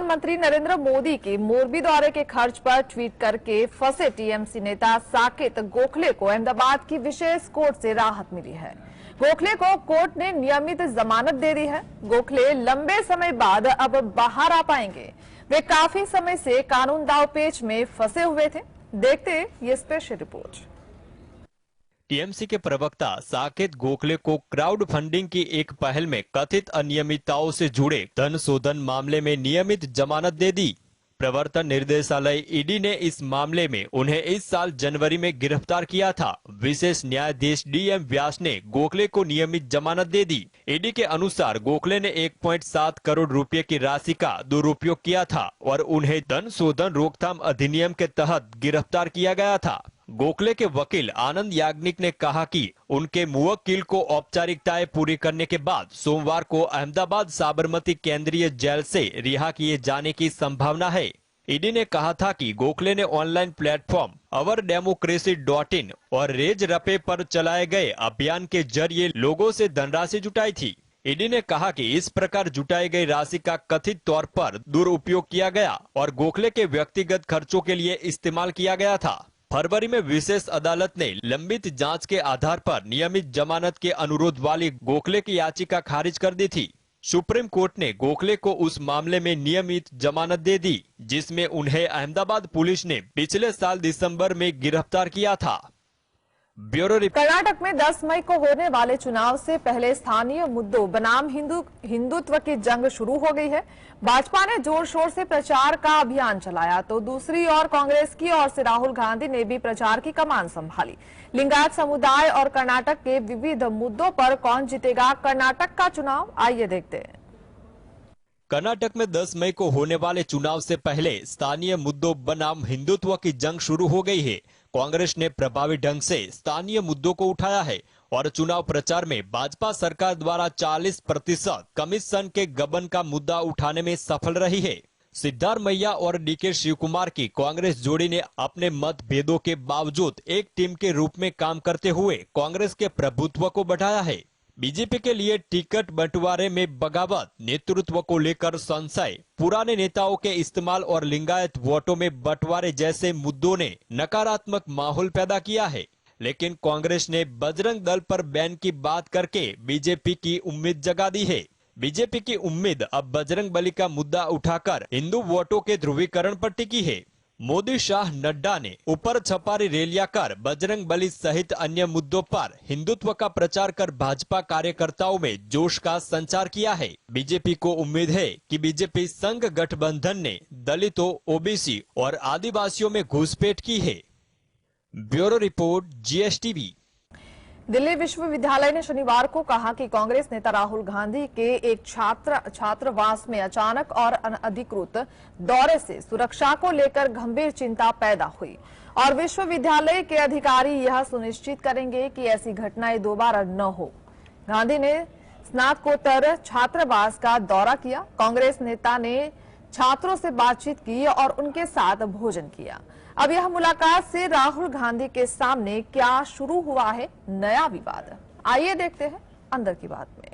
प्रधानमंत्री नरेंद्र मोदी के मोरबी दौरे के खर्च पर ट्वीट करके फंसे टीएमसी नेता साकेत गोखले को अहमदाबाद की विशेष कोर्ट से राहत मिली है। गोखले को कोर्ट ने नियमित जमानत दे दी है। गोखले लंबे समय बाद अब बाहर आ पाएंगे। वे काफी समय से कानून दांवपेच में फंसे हुए थे। देखते ये स्पेशल रिपोर्ट। टीएमसी के प्रवक्ता साकेत गोखले को क्राउड फंडिंग की एक पहल में कथित अनियमितताओं से जुड़े धन शोधन मामले में नियमित जमानत दे दी। प्रवर्तन निर्देशालय ईडी ने इस मामले में उन्हें इस साल जनवरी में गिरफ्तार किया था। विशेष न्यायाधीश डीएम व्यास ने गोखले को नियमित जमानत दे दी। ईडी के अनुसार गोखले ने 1.7 करोड़ रुपए की राशि का दुरुपयोग किया था और उन्हें धन शोधन रोकथाम अधिनियम के तहत गिरफ्तार किया गया था। गोखले के वकील आनंद याग्निक ने कहा कि उनके मुवक्किल को औपचारिकताएं पूरी करने के बाद सोमवार को अहमदाबाद साबरमती केंद्रीय जेल से रिहा किए जाने की संभावना है। ईडी ने कहा था कि गोखले ने ऑनलाइन प्लेटफॉर्म ourdemocracy.in और रेज रपे पर चलाए गए अभियान के जरिए लोगों से धनराशि जुटाई थी। ईडी ने कहा कि इस प्रकार जुटाई गई राशि का कथित तौर पर दुरुपयोग किया गया और गोखले के व्यक्तिगत खर्चों के लिए इस्तेमाल किया गया था। फरवरी में विशेष अदालत ने लंबित जांच के आधार पर नियमित जमानत के अनुरोध वाली गोखले की याचिका खारिज कर दी थी। सुप्रीम कोर्ट ने गोखले को उस मामले में नियमित जमानत दे दी जिसमें उन्हें अहमदाबाद पुलिस ने पिछले साल दिसंबर में गिरफ्तार किया था। Bureau report. कर्नाटक में 10 मई को होने वाले चुनाव से पहले स्थानीय मुद्दों बनाम हिंदुत्व की जंग शुरू हो गई है। भाजपा ने जोर शोर से प्रचार का अभियान चलाया तो दूसरी ओर कांग्रेस की ओर से राहुल गांधी ने भी प्रचार की कमान संभाली। लिंगायत समुदाय और कर्नाटक के विविध मुद्दों पर कौन जीतेगा कर्नाटक का चुनाव, आइए देखते हैं। कर्नाटक में 10 मई को होने वाले चुनाव से पहले स्थानीय मुद्दों बनाम हिंदुत्व की जंग शुरू हो गई है। कांग्रेस ने प्रभावी ढंग से स्थानीय मुद्दों को उठाया है और चुनाव प्रचार में भाजपा सरकार द्वारा 40% कमीशन के गबन का मुद्दा उठाने में सफल रही है। सिद्धारमैया और डीके शिवकुमार की कांग्रेस जोड़ी ने अपने मतभेदों के बावजूद एक टीम के रूप में काम करते हुए कांग्रेस के प्रभुत्व को बढ़ाया है। बीजेपी के लिए टिकट बंटवारे में बगावत, नेतृत्व को लेकर संशय, पुराने नेताओं के इस्तेमाल और लिंगायत वोटों में बंटवारे जैसे मुद्दों ने नकारात्मक माहौल पैदा किया है। लेकिन कांग्रेस ने बजरंग दल पर बैन की बात करके बीजेपी की उम्मीद जगा दी है। बीजेपी की उम्मीद अब बजरंगबली का मुद्दा उठाकर हिंदू वोटों के ध्रुवीकरण पर टिकी है। मोदी शाह नड्डा ने ऊपर छपारी रैलियां कर बजरंगबली सहित अन्य मुद्दों पर हिंदुत्व का प्रचार कर भाजपा कार्यकर्ताओं में जोश का संचार किया है। बीजेपी को उम्मीद है कि बीजेपी संघ गठबंधन ने दलितों, ओबीसी और आदिवासियों में घुसपैठ की है। Bureau report, GSTV. दिल्ली विश्वविद्यालय ने शनिवार को कहा कि कांग्रेस नेता राहुल गांधी के एक छात्रावास में अचानक और अनधिकृत दौरे से सुरक्षा को लेकर गंभीर चिंता पैदा हुई और विश्वविद्यालय के अधिकारी यह सुनिश्चित करेंगे कि ऐसी घटनाएं दोबारा न हो। गांधी ने स्नातकोत्तर छात्रावास का दौरा किया। कांग्रेस नेता ने छात्रों से बातचीत की और उनके साथ भोजन किया। अब यह मुलाकात से राहुल गांधी के सामने क्या शुरू हुआ है नया विवाद, आइए देखते हैं अंदर की बात में।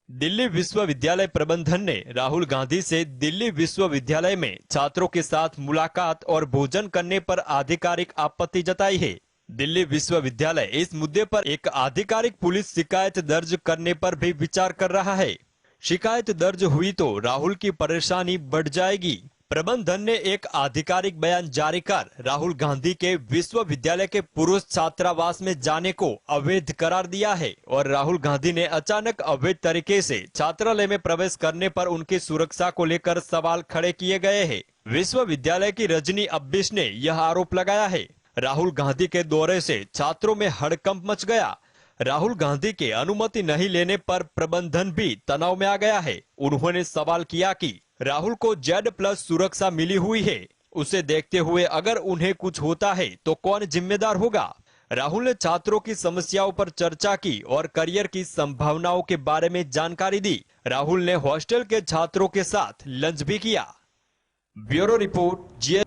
दिल्ली विश्वविद्यालय प्रबंधन ने राहुल गांधी से दिल्ली विश्वविद्यालय में छात्रों के साथ मुलाकात और भोजन करने पर आधिकारिक आपत्ति जताई है। दिल्ली विश्वविद्यालय इस मुद्दे पर एक आधिकारिक पुलिस शिकायत दर्ज करने पर भी विचार कर रहा है। शिकायत दर्ज हुई तो राहुल की परेशानी बढ़ जाएगी। प्रबंधन ने एक आधिकारिक बयान जारी कर राहुल गांधी के विश्वविद्यालय के पुरुष छात्रावास में जाने को अवैध करार दिया है और राहुल गांधी ने अचानक अवैध तरीके से छात्रालय में प्रवेश करने पर उनकी सुरक्षा को लेकर सवाल खड़े किए गए हैं। विश्वविद्यालय की रजनी अब्बिश ने यह आरोप लगाया है। राहुल गांधी के दौरे से छात्रों में हड़कंप मच गया। राहुल गांधी के अनुमति नहीं लेने पर प्रबंधन भी तनाव में आ गया है। उन्होंने सवाल किया कि राहुल को Z+ सुरक्षा मिली हुई है, उसे देखते हुए अगर उन्हें कुछ होता है तो कौन जिम्मेदार होगा। राहुल ने छात्रों की समस्याओं पर चर्चा की और करियर की संभावनाओं के बारे में जानकारी दी। राहुल ने हॉस्टल के छात्रों के साथ लंच भी किया। Bureau report.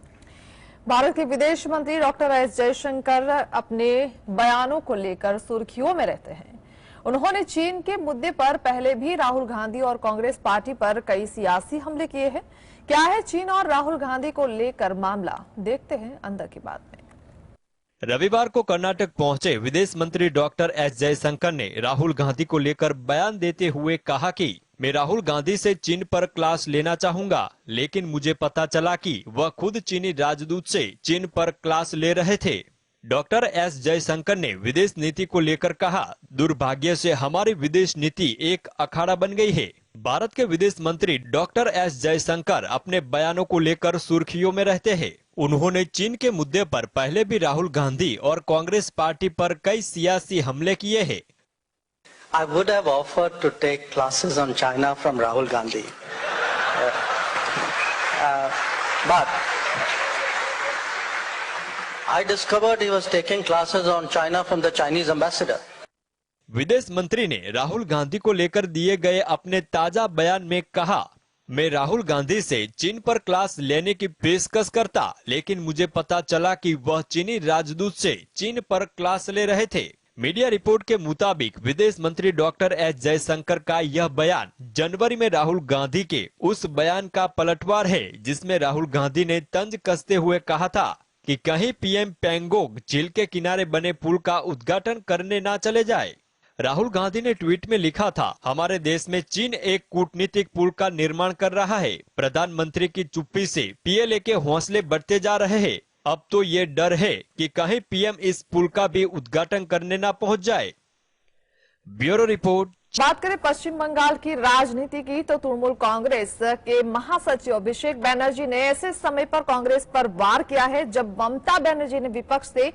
भारत के विदेश मंत्री डॉक्टर एस जयशंकर अपने बयानों को लेकर सुर्खियों में रहते हैं। उन्होंने चीन के मुद्दे पर पहले भी राहुल गांधी और कांग्रेस पार्टी पर कई सियासी हमले किए हैं। क्या है चीन और राहुल गांधी को लेकर मामला, देखते हैं अंदर की बात में। रविवार को कर्नाटक पहुंचे विदेश मंत्री डॉक्टर एस जयशंकर ने राहुल गांधी को लेकर बयान देते हुए कहा कि मैं राहुल गांधी से चीन पर क्लास लेना चाहूंगा, लेकिन मुझे पता चला कि वह खुद चीनी राजदूत से चीन पर क्लास ले रहे थे। डॉक्टर एस जयशंकर ने विदेश नीति को लेकर कहा, दुर्भाग्य से हमारी विदेश नीति एक अखाड़ा बन गई है। भारत के विदेश मंत्री डॉक्टर एस जयशंकर अपने बयानों को लेकर सुर्खियों में रहते हैं। उन्होंने चीन के मुद्दे पर पहले भी राहुल गांधी और कांग्रेस पार्टी पर कई सियासी हमले किए हैं। I would have offered to take classes on China from Rahul Gandhi, but I discovered he was taking classes on China from the Chinese ambassador. विदेश मंत्री ने राहुल गांधी को लेकर दिए गए अपने ताजा बयान में कहा, मैं राहुल गांधी से चीन पर क्लास लेने की पेशकश करता, लेकिन मुझे पता चला कि वह चीनी राजदूत से चीन पर क्लास ले रहे थे। मीडिया रिपोर्ट के मुताबिक विदेश मंत्री डॉक्टर एस जयशंकर का यह बयान जनवरी में राहुल गांधी के उस बयान का पलटवार है, जिसमें राहुल गांधी ने तंज कसते हुए कहा था कि कहीं पीएम पैंगोंग झील के किनारे बने पुल का उद्घाटन करने ना चले जाए। राहुल गांधी ने ट्वीट में लिखा था, हमारे देश में चीन एक कूटनीतिक पुल का निर्माण कर रहा है। प्रधानमंत्री की चुप्पी से पीएलए के हौसले बढ़ते जा रहे हैं। अब तो ये डर है कि कहीं पीएम इस पुल का भी उद्घाटन करने ना पहुंच जाए। Bureau report. बात करें पश्चिम बंगाल की राजनीति की, तो तृणमूल कांग्रेस के महासचिव अभिषेक बनर्जी ने ऐसे समय पर कांग्रेस पर वार किया है जब ममता बनर्जी ने विपक्ष से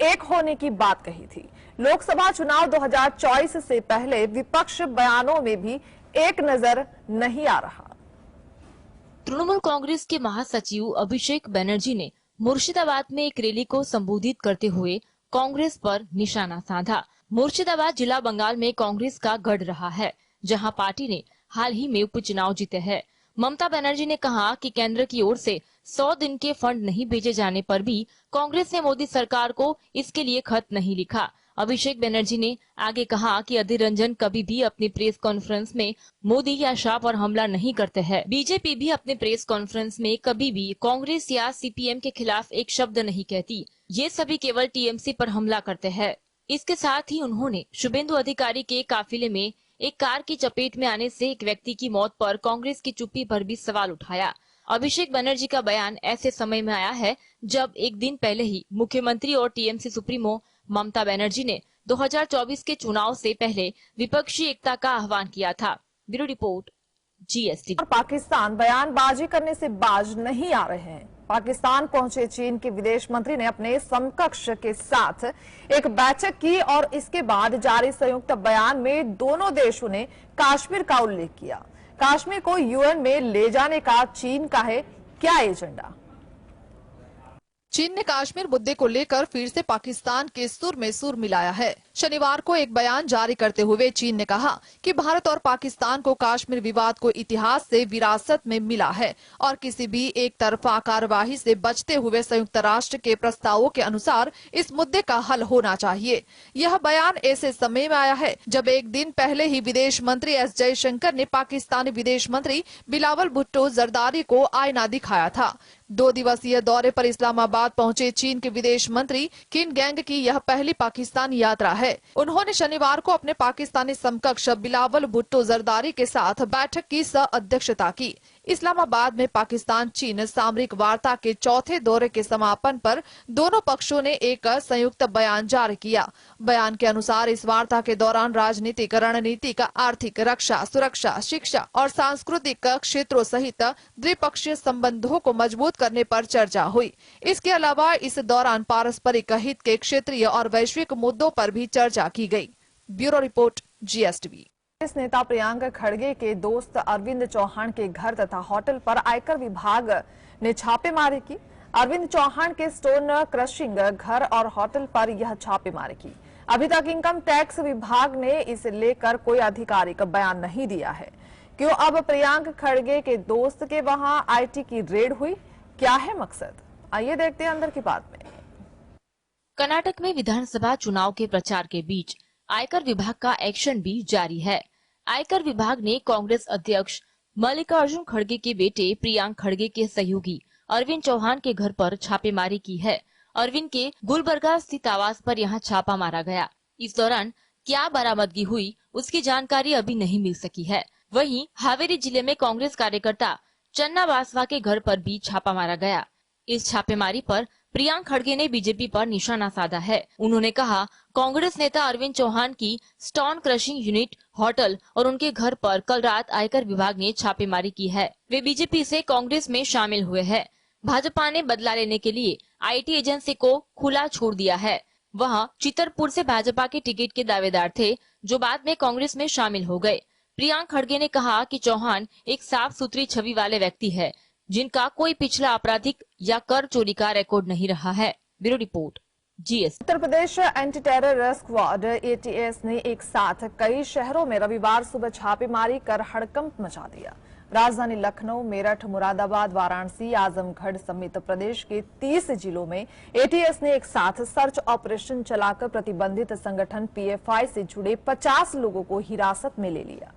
एक होने की बात कही थी। लोकसभा चुनाव 2024 से पहले विपक्ष बयानों में भी एक नजर नहीं आ रहा। तृणमूल कांग्रेस के महासचिव अभिषेक बनर्जी ने मुर्शिदाबाद में एक रैली को संबोधित करते हुए कांग्रेस पर निशाना साधा। मुर्शिदाबाद जिला बंगाल में कांग्रेस का गढ़ रहा है, जहां पार्टी ने हाल ही में उपचुनाव जीते हैं। ममता बनर्जी ने कहा कि केंद्र की ओर से 100 दिन के फंड नहीं भेजे जाने पर भी कांग्रेस ने मोदी सरकार को इसके लिए खत नहीं लिखा। अभिषेक बनर्जी ने आगे कहा कि अधीर रंजन कभी भी अपनी प्रेस कॉन्फ्रेंस में मोदी या शाह पर हमला नहीं करते हैं। बीजेपी भी अपने प्रेस कॉन्फ्रेंस में कभी भी कांग्रेस या सीपीएम के खिलाफ एक शब्द नहीं कहती। ये सभी केवल टीएमसी पर हमला करते हैं। इसके साथ ही उन्होंने शुभेंदु अधिकारी के काफिले में एक कार की चपेट में आने से एक व्यक्ति की मौत पर कांग्रेस की चुप्पी पर भी सवाल उठाया। अभिषेक बनर्जी का बयान ऐसे समय में आया है जब एक दिन पहले ही मुख्यमंत्री और टीएमसी सुप्रीमो ममता बनर्जी ने 2024 के चुनाव से पहले विपक्षी एकता का आह्वान किया था। Bureau report, GST. पाकिस्तान बयानबाजी करने से बाज नहीं आ रहे हैं। पाकिस्तान पहुंचे चीन के विदेश मंत्री ने अपने समकक्ष के साथ एक बैठक की और इसके बाद जारी संयुक्त बयान में दोनों देशों ने कश्मीर का उल्लेख किया। कश्मीर को यूएन में ले जाने का चीन का है क्या एजेंडा? चीन ने कश्मीर मुद्दे को लेकर फिर से पाकिस्तान के सुर में सुर मिलाया है। शनिवार को एक बयान जारी करते हुए चीन ने कहा कि भारत और पाकिस्तान को कश्मीर विवाद को इतिहास से विरासत में मिला है और किसी भी एक तरफा कार्यवाही से बचते हुए संयुक्त राष्ट्र के प्रस्तावों के अनुसार इस मुद्दे का हल होना चाहिए। यह बयान ऐसे समय में आया है जब एक दिन पहले ही विदेश मंत्री एस जयशंकर ने पाकिस्तानी विदेश मंत्री बिलावल भुट्टो जरदारी को आईना दिखाया था। 2 दिवसीय दौरे पर इस्लामाबाद पहुंचे चीन के विदेश मंत्री किन गैंग की यह पहली पाकिस्तान यात्रा है। उन्होंने शनिवार को अपने पाकिस्तानी समकक्ष बिलावल भुट्टो जरदारी के साथ बैठक की सह-अध्यक्षता की। इस्लामाबाद में पाकिस्तान चीन सामरिक वार्ता के चौथे दौरे के समापन पर दोनों पक्षों ने एक संयुक्त बयान जारी किया। बयान के अनुसार इस वार्ता के दौरान राजनीतिक, रणनीतिक, आर्थिक, रक्षा, सुरक्षा, शिक्षा और सांस्कृतिक क्षेत्रों सहित द्विपक्षीय संबंधों को मजबूत करने पर चर्चा हुई। इसके अलावा इस दौरान पारस्परिक हित के क्षेत्रीय और वैश्विक मुद्दों पर भी चर्चा की गई। Bureau report, GSTV. कांग्रेस नेता प्रियंक खड़गे के दोस्त अरविंद चौहान के घर तथा होटल पर आयकर विभाग ने छापेमारी की। अरविंद चौहान के स्टोन क्रशिंग घर और होटल पर यह छापेमारी की। अभी तक इनकम टैक्स विभाग ने इसे लेकर कोई आधिकारिक बयान नहीं दिया है। क्यों अब प्रियंक खड़गे के दोस्त के वहां आईटी की रेड हुई, क्या है मकसद? आइए देखते हैं अंदर की बात में। कर्नाटक में विधानसभा चुनाव के प्रचार के बीच आयकर विभाग का एक्शन भी जारी है। आयकर विभाग ने कांग्रेस अध्यक्ष मल्लिकार्जुन खड़गे के बेटे प्रियांक खड़गे के सहयोगी अरविंद चौहान के घर पर छापेमारी की है। अरविंद के गुलबर्गा स्थित आवास पर यहां छापा मारा गया। इस दौरान क्या बरामदगी हुई उसकी जानकारी अभी नहीं मिल सकी है। वहीं हावेरी जिले में कांग्रेस कार्यकर्ता चन्ना बासवा के घर पर भी छापा मारा गया। इस छापेमारी पर प्रियांक खड़गे ने बीजेपी पर निशाना साधा है। उन्होंने कहा, कांग्रेस नेता अरविंद चौहान की स्टोन क्रशिंग यूनिट, होटल और उनके घर पर कल रात आयकर विभाग ने छापेमारी की है। वे बीजेपी से कांग्रेस में शामिल हुए हैं। भाजपा ने बदला लेने के लिए आईटी एजेंसी को खुला छोड़ दिया है। वह चितरपुर से भाजपा के टिकट के दावेदार थे, जो बाद में कांग्रेस में शामिल हो गए। प्रियांक खड़गे ने कहा कि चौहान एक साफ सुथरी छवि वाले व्यक्ति है, जिनका कोई पिछला आपराधिक या कर चोरी का रिकॉर्ड नहीं रहा है। Bureau report, GS. Uttar Pradesh anti terror squad ATS ने एक साथ कई शहरों में रविवार सुबह छापेमारी कर हड़कंप मचा दिया। राजधानी लखनऊ, मेरठ, मुरादाबाद, वाराणसी, आजमगढ़ समेत प्रदेश के 30 जिलों में एटीएस ने एक साथ सर्च ऑपरेशन चलाकर प्रतिबंधित संगठन पीएफआई से जुड़े 50 लोगों को हिरासत में ले लिया।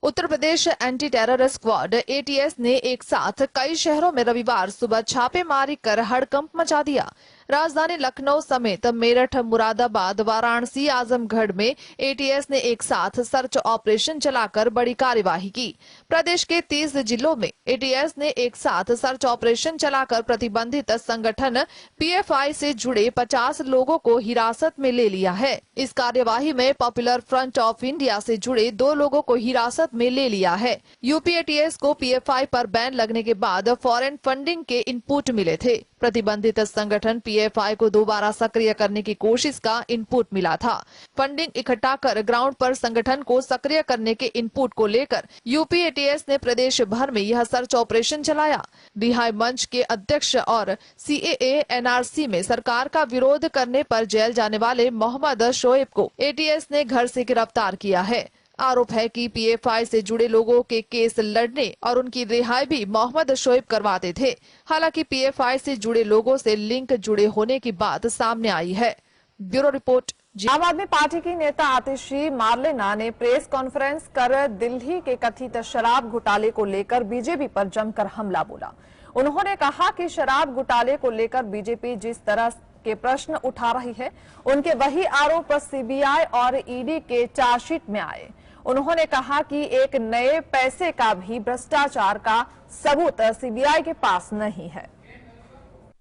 उत्तर Pradesh anti terror squad ATS ने एक साथ कई शहरों में रविवार सुबह छापेमारी कर हड़कंप मचा दिया। राजधानी लखनऊ समेत मेरठ, मुरादाबाद, वाराणसी, आजमगढ़ में एटीएस ने एक साथ सर्च ऑपरेशन चलाकर बड़ी कार्यवाही की। प्रदेश के 30 जिलों में एटीएस ने एक साथ सर्च ऑपरेशन चलाकर प्रतिबंधित संगठन पीएफआई से जुड़े 50 लोगों को हिरासत में ले लिया है। इस कार्यवाही में पॉपुलर फ्रंट ऑफ इंडिया से जुड़े 2 लोगों को हिरासत में ले लिया है। यूपी एटीएस को पीएफआई पर बैन लगने के बाद फॉरेन फंडिंग के इनपुट मिले थे। प्रतिबंधित संगठन पीएफआई को दोबारा सक्रिय करने की कोशिश का इनपुट मिला था। फंडिंग इकट्ठा कर ग्राउंड पर संगठन को सक्रिय करने के इनपुट को लेकर यूपी एटीएस ने प्रदेश भर में यह सर्च ऑपरेशन चलाया। रिहाई मंच के अध्यक्ष और सीएए एनआरसी में सरकार का विरोध करने पर जेल जाने वाले मोहम्मद शोएब को एटीएस ने घर से गिरफ्तार किया है। आरोप है कि पीएफआई से जुड़े लोगों के केस लड़ने और उनकी रिहाई भी मोहम्मद शोएब करवाते थे। हालांकि पीएफआई से जुड़े लोगों से लिंक जुड़े होने की बात सामने आई है। Bureau report. आम आदमी पार्टी की नेता आतिशी मार्लेना ने प्रेस कॉन्फ्रेंस कर दिल्ली के कथित शराब घोटाले को लेकर बीजेपी पर जमकर हमला बोला। उन्होंने कहा कि शराब घोटाले को लेकर बीजेपी जिस तरह के प्रश्न उठा रही है, उनके वही आरोप सीबीआई और ईडी के चार्जशीट में आए। उन्होंने कहा कि एक नए पैसे का भी भ्रष्टाचार का सबूत सीबीआई के पास नहीं है।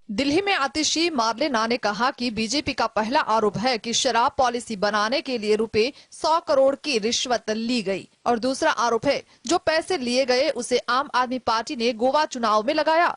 दिल्ली में आतिशी मार्लेना ने कहा कि बीजेपी का पहला आरोप है कि शराब पॉलिसी बनाने के लिए रुपए 100 करोड़ की रिश्वत ली गई और दूसरा आरोप है जो पैसे लिए गए उसे आम आदमी पार्टी ने गोवा चुनाव में लगाया।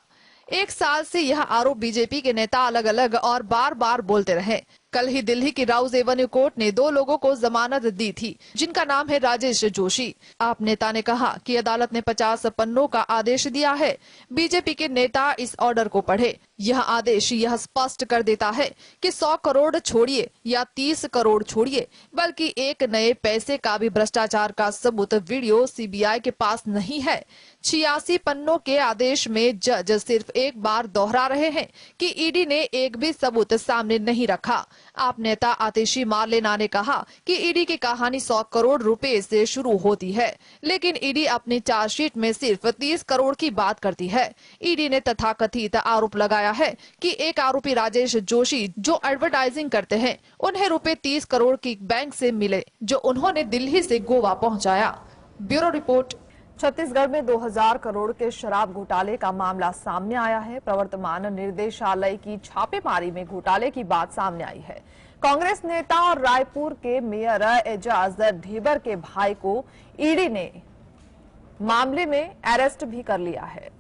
1 साल से यह आरोप बीजेपी के नेता अलग अलग और बार बार बोलते रहे। कल ही दिल्ली की राउज एवेन्यू कोर्ट ने 2 लोगों को जमानत दी थी, जिनका नाम है राजेश जोशी। आप नेता ने कहा कि अदालत ने 50 पन्नों का आदेश दिया है। बीजेपी के नेता इस ऑर्डर को पढ़े। यह आदेश यह स्पष्ट कर देता है कि 100 करोड़ छोड़िए या 30 करोड़ छोड़िए, बल्कि एक नए पैसे का भी भ्रष्टाचार का सबूत वीडियो सीबीआई के पास नहीं है। 86 पन्नों के आदेश में जज सिर्फ एक बार दोहरा रहे हैं कि ईडी ने एक भी सबूत सामने नहीं रखा। आप नेता आतिशी मार्लेना ने कहा कि ईडी की कहानी 100 करोड़ रुपए से शुरू होती है, लेकिन ईडी अपनी चार्जशीट में सिर्फ 30 करोड़ की बात करती है। ईडी ने तथाकथित आरोप लगाया है कि एक आरोपी राजेश जोशी जो एडवर्टाइजिंग करते हैं, उन्हें रुपए 30 करोड़ की बैंक से मिले, जो उन्होंने दिल्ली से गोवा पहुंचाया। Bureau report. छत्तीसगढ़ में 2000 करोड़ के शराब घोटाले का मामला सामने आया है। प्रवर्तमान निर्देशालय की छापेमारी में घोटाले की बात सामने आई है। कांग्रेस नेता और रायपुर के मेयर एजाज ढेबर के भाई को ईडी ने मामले में अरेस्ट भी कर लिया है।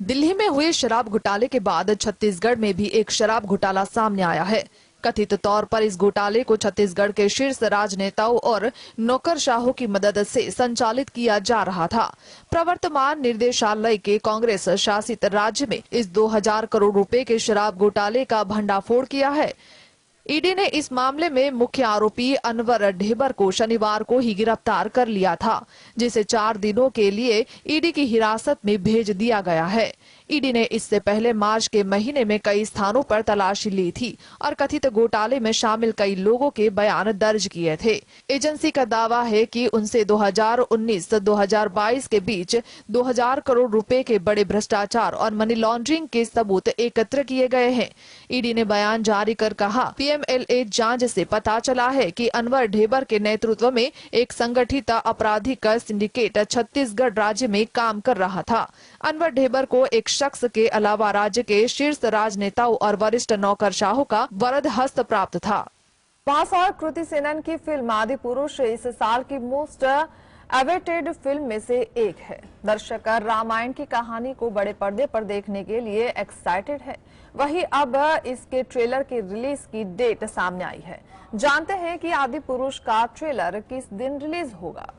दिल्ली में हुए शराब घोटाले के बाद छत्तीसगढ़ में भी एक शराब घोटाला सामने आया है। कथित तौर पर इस घोटाले को छत्तीसगढ़ के शीर्ष राजनेताओं और नौकरशाहों की मदद से संचालित किया जा रहा था। प्रवर्तमान निर्देशालय के कांग्रेस शासित राज्य में इस 2000 करोड़ रुपए के शराब घोटाले का भंडाफोड़ किया है। ईडी ने इस मामले में मुख्य आरोपी अनवर ढेबर को शनिवार को ही गिरफ्तार कर लिया था, जिसे 4 दिनों के लिए ईडी की हिरासत में भेज दिया गया है। ईडी ने इससे पहले मार्च के महीने में कई स्थानों पर तलाशी ली थी और कथित घोटाले में शामिल कई लोगों के बयान दर्ज किए थे। एजेंसी का दावा है कि उनसे 2019-2022 के बीच 2000 करोड़ रुपए के बड़े भ्रष्टाचार और मनी लॉन्ड्रिंग के सबूत एकत्र किए गए हैं। ईडी ने बयान जारी कर कहा, पीएमएलए जांच से पता चला है कि अनवर ढेबर के नेतृत्व में एक संगठित आपराधिक सिंडिकेट छत्तीसगढ़ राज्य में काम कर रहा था। अनवर ढेबर को एक शख्स के अलावा राज्य के शीर्ष राजनेताओं और वरिष्ठ नौकरशाहों का वरद हस्त प्राप्त था। मास और कृति सेनन की फिल्म आदि पुरुष इस साल की मोस्ट अवेटेड फिल्म में से एक है। दर्शक रामायण की कहानी को बड़े पर्दे पर देखने के लिए एक्साइटेड है। वहीं अब इसके ट्रेलर की रिलीज की डेट सामने आई है। जानते हैं कि आदि पुरुष का ट्रेलर किस दिन रिलीज होगा।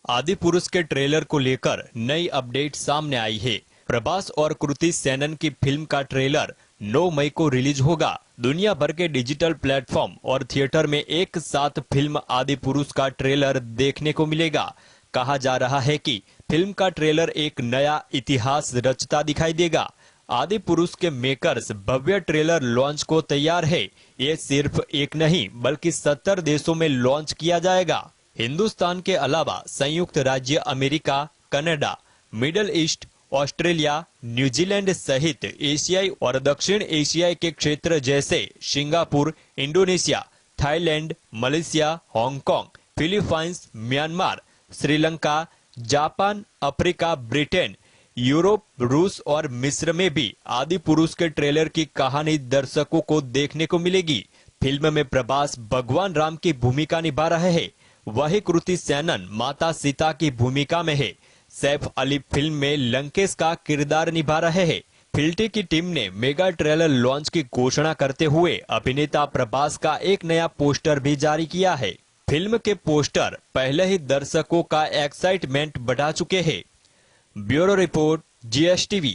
आदि पुरुष के ट्रेलर को लेकर नई अपडेट सामने आई है। प्रभास और कृति सेनन की फिल्म का ट्रेलर 9 मई को रिलीज होगा। दुनिया भर के डिजिटल प्लेटफॉर्म और थिएटर में एक साथ फिल्म आदि पुरुष का ट्रेलर देखने को मिलेगा। कहा जा रहा है कि फिल्म का ट्रेलर एक नया इतिहास रचता दिखाई देगा। आदि पुरुष के मेकर्स भव्य ट्रेलर लॉन्च को तैयार है। ये सिर्फ एक नहीं बल्कि 70 देशों में लॉन्च किया जाएगा। हिंदुस्तान के अलावा संयुक्त राज्य America, Canada, middle east, Australia, New Zealand सहित एशियाई और दक्षिण एशियाई के क्षेत्र जैसे Singapore, Indonesia, Thailand, Malaysia, Hong Kong, Philippines, Myanmar, Sri Lanka, Japan, Africa, Britain, Europe, रूस और मिस्र में भी आदि पुरुष के ट्रेलर की कहानी दर्शकों को देखने को मिलेगी। फिल्म में प्रभास भगवान राम की भूमिका निभा रहे हैं। वही कृति सेनन माता सीता की भूमिका में है। सैफ अली फिल्म में लंकेश का किरदार निभा रहे हैं। फिल्टी की टीम ने मेगा ट्रेलर लॉन्च की घोषणा करते हुए अभिनेता प्रभास का एक नया पोस्टर भी जारी किया है। फिल्म के पोस्टर पहले ही दर्शकों का एक्साइटमेंट बढ़ा चुके हैं। Bureau report, GSTV।